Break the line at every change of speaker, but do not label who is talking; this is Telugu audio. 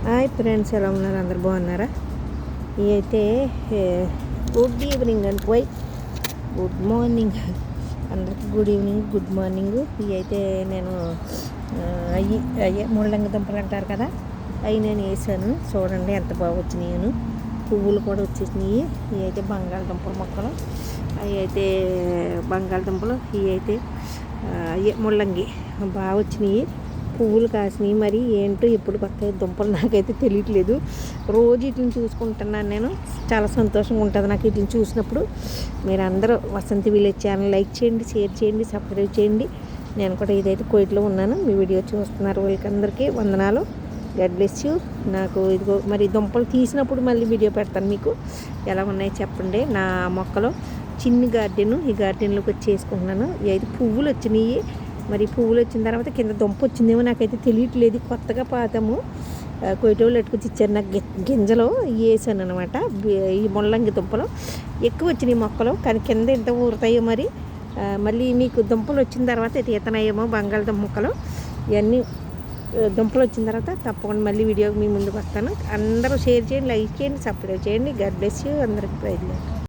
హాయ్ ఫ్రెండ్స్, ఎలా ఉన్నారు? అందరు బాగున్నారా? ఇవైతే good evening and good morning అందరికి. Good evening, good morning. ఇవి అయితే నేను అయ్యే ముళ్ళంగి దుంపలు అంటారు కదా, అవి నేను వేసాను. చూడండి ఎంత బాగా వచ్చినాయను. పువ్వులు కూడా వచ్చేసినాయి. ఇవి అయితే బంగాళదుంపల మొక్కలు. అవి అయితే బంగాళదుంపలు. ఇవి అయితే అయ్యే ముళ్ళంగి బాగా వచ్చినాయి. పువ్వులు కాసినాయి. మరి ఏంటో ఎప్పుడు కొత్త దుంపలు నాకైతే తెలియట్లేదు. రోజు వీటిని చూసుకుంటున్నాను నేను. చాలా సంతోషంగా ఉంటుంది నాకు వీటిని చూసినప్పుడు. మీరు అందరూ వసంతి విలేజ్ ఛానల్ లైక్ చేయండి, షేర్ చేయండి, సబ్స్క్రైబ్ చేయండి. నేను కూడా ఇదైతే కోయిట్లో ఉన్నాను. మీ వీడియో చూస్తున్నారు వాళ్ళకి అందరికీ వందనాలు. God bless you. నాకు ఇదిగో మరి దుంపలు తీసినప్పుడు మళ్ళీ వీడియో పెడతాను మీకు. ఎలా ఉన్నాయో చెప్పండి. నా మొక్కలో చిన్ని గార్డెను, ఈ గార్డెన్లోకి వచ్చి చేసుకుంటున్నాను. ఇవి పువ్వులు వచ్చినాయి. మరి పువ్వులు వచ్చిన తర్వాత కింద దుంప వచ్చిందేమో నాకైతే తెలియట్లేదు. కొత్తగా పాతాము కొయ్యటోళ్ళు ఎట్టుకొచ్చి ఇచ్చారు నాకు. గింజలు వేసాను అనమాట. ఈ ముల్లంగి దుంపలు ఎక్కువ వచ్చినాయి మొక్కలు, కానీ కింద ఎంత ఊరుతాయో మరి. మళ్ళీ మీకు దుంపలు వచ్చిన తర్వాత తీతనాయేమో బంగాళదుంప ముక్కలు. ఇవన్నీ దుంపలు వచ్చిన తర్వాత తప్పకుండా మళ్ళీ వీడియోకి మీ ముందుకు వస్తాను. అందరూ షేర్ చేయండి, లైక్ చేయండి, సబ్స్క్రైబ్ చేయండి. God bless you. అందరికి ప్రైజ్ లేదు.